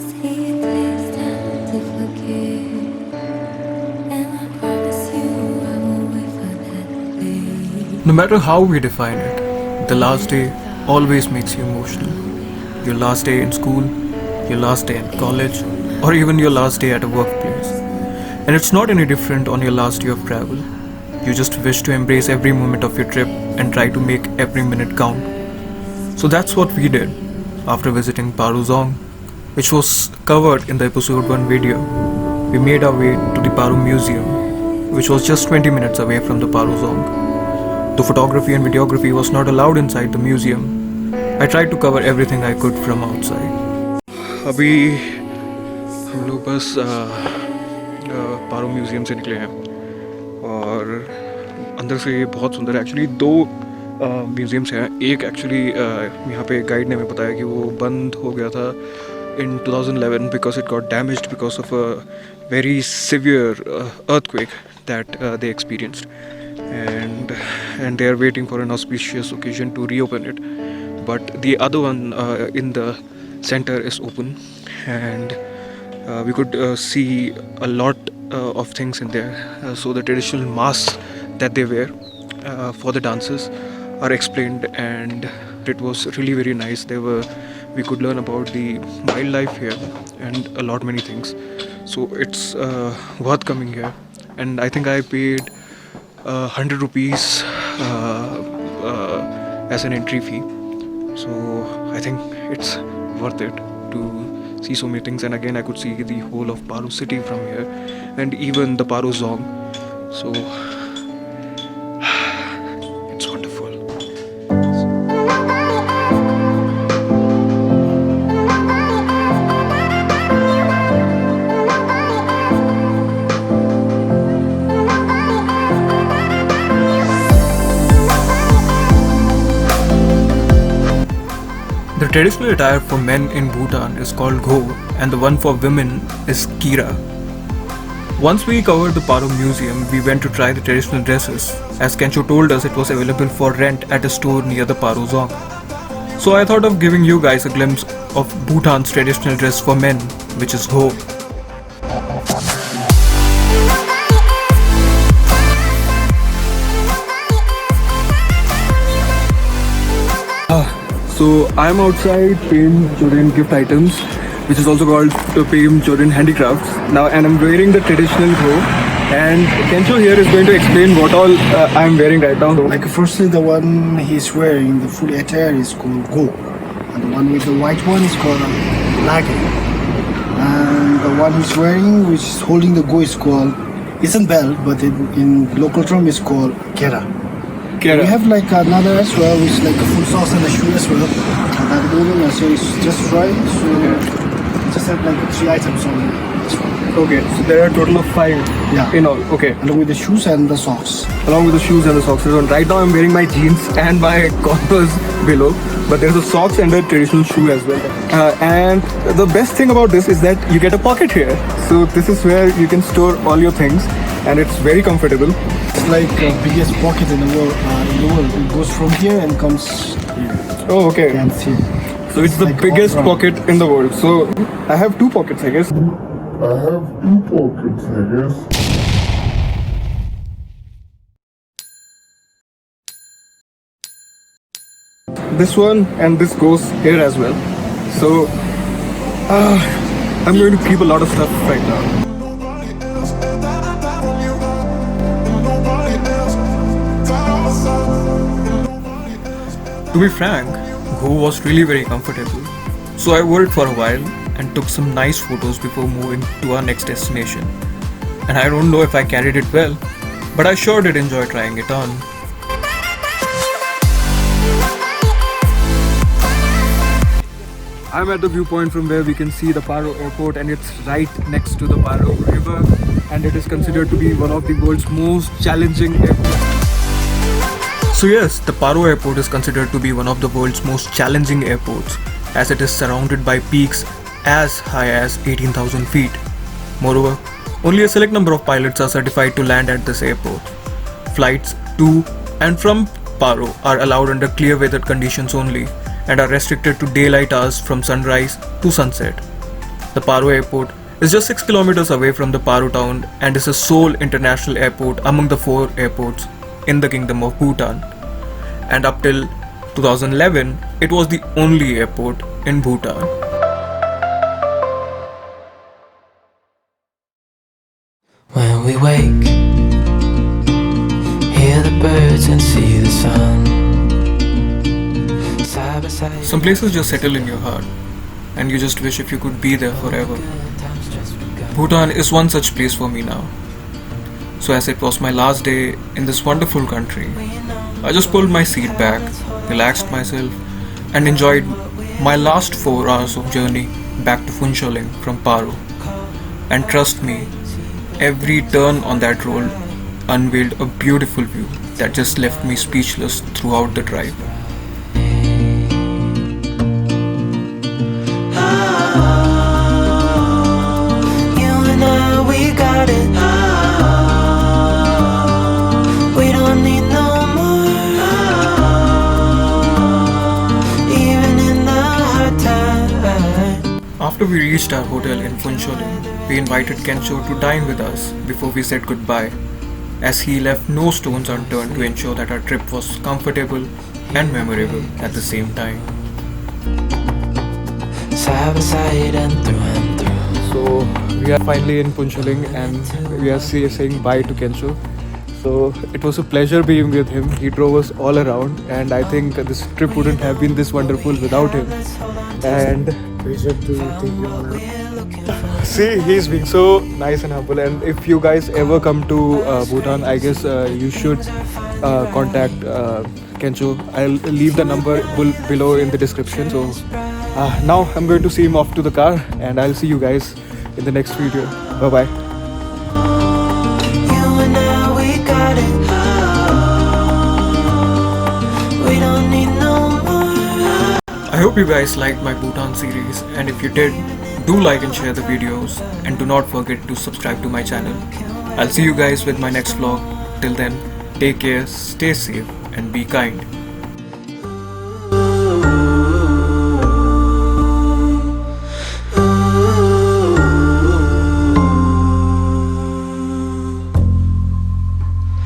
See, it takes time to forgive, and I promise you I will wait for that day. No matter how we define it, the last day always makes you emotional. Your last day in school, your last day in college, or even your last day at a workplace. And it's not any different on your last day of travel. You just wish to embrace every moment of your trip and try to make every minute count. So that's what we did after visiting Paruzong, which was covered in the episode 1 video. We made our way to the Paru Museum, which was just 20 minutes away from the Paruzong. The photography and videography was not allowed inside the museum. I tried to cover everything I could from outside. अभी हम लोग बस पारो museum से निकले हैं और अंदर से ये बहुत सुंदर है. एक्चुअली दो म्यूज़ियम्स हैं. एक एक्चुअली यहाँ पे गाइड ने हमें बताया कि वो बंद हो गया था in 2011 because it got damaged because of a very severe earthquake that they experienced, and they are waiting for an auspicious occasion to reopen it. But the other one in the center is open, and we could see a lot of things in there. So the traditional masks that they wear for the dances are explained, and it was really very nice. We could learn about the wildlife here and a lot many things. So it's worth coming here, and I think I paid 100 rupees as an entry fee. So I think it's worth it to see so many things. And again, I could see the whole of Paru city from here, and even the Paruzong. So it's wonderful. The traditional attire for men in Bhutan is called Gho, and the one for women is Kira. Once we covered the Paro Museum, we went to try the traditional dresses, as Kencho told us it was available for rent at a store near the Paruzong. So I thought of giving you guys a glimpse of Bhutan's traditional dress for men, which is Gho. So I'm outside Pem Chorin Gift Items, which is also called Pem Chorin Handicrafts now, and I'm wearing the traditional Gho, and Kencho here is going to explain what all I'm wearing right now. Like firstly, the one he's wearing, the full attire is called Go, and the one with the white one is called Lage, and the one he's wearing, which is holding the Go, is called isn't belt, but in local term is called Kera. We have like another as well, which is like a full socks and a shoe as well. And at the moment, so it's just right. So just have like 3 items only. Okay, so there are a total of 5 in all. Okay. Along with the shoes and the socks. Along with the shoes and the socks. So right now I'm wearing my jeans and my Converse below, but there's a socks and a traditional shoe as well. And the best thing about this is that you get a pocket here. So this is where you can store all your things, and it's very comfortable. It's like the biggest pocket in the world. It goes from here and comes here. Oh, okay. You can see. So it's the like biggest all pocket in the world. So I have 2 pockets, I guess. This one and this goes here as well. So I'm going to keep a lot of stuff right now. To be frank, Gho was really very comfortable. So I wore it for a while and took some nice photos before moving to our next destination. And I don't know if I carried it well, but I sure did enjoy trying it on. I'm at the viewpoint from where we can see the Paro airport, and it's right next to the Paro river, and it is considered to be one of the world's most challenging airports. So yes, the Paro airport is considered to be one of the world's most challenging airports, as it is surrounded by peaks as high as 18,000 feet. Moreover, only a select number of pilots are certified to land at this airport. Flights to and from Paro are allowed under clear weather conditions only, and are restricted to daylight hours from sunrise to sunset. The Paro airport is just 6 kilometers away from the Paro town and is the sole international airport among the 4 airports in the Kingdom of Bhutan. And up till 2011, it was the only airport in Bhutan. When we wake, hear the birds and see the sun. Side by side. Some places just settle in your heart, and you just wish if you could be there forever. Bhutan is one such place for me now. So as it was my last day in this wonderful country, I just pulled my seat back, relaxed myself, and enjoyed my last 4 hours of journey back to Phuentsholing from Paro. And trust me, every turn on that road unveiled a beautiful view that just left me speechless throughout the drive. You and I, we got it. We don't need no more. Even in the hard time. After we reached our hotel in Phuentsholing, we invited Kencho to dine with us before we said goodbye, as he left no stones unturned to ensure that our trip was comfortable and memorable at the same time. Side by side and through. So we are finally in Phuentsholing and we are saying bye to Kencho. So it was a pleasure being with him. He drove us all around, and I think this trip wouldn't have been this wonderful without him. And Pleasure to take you on. see, he's being so nice and humble. And if you guys ever come to Bhutan, I guess you should contact Kencho. I'll leave the number below in the description. So now I'm going to see him off to the car, and I'll see you guys in the next video. Bye bye. You and I, we got it. We don't need no more. I hope you guys liked my Bhutan series, and if you did, do like and share the videos, and do not forget to subscribe to my channel. I'll see you guys with my next vlog. Till then, take care, stay safe, and be kind.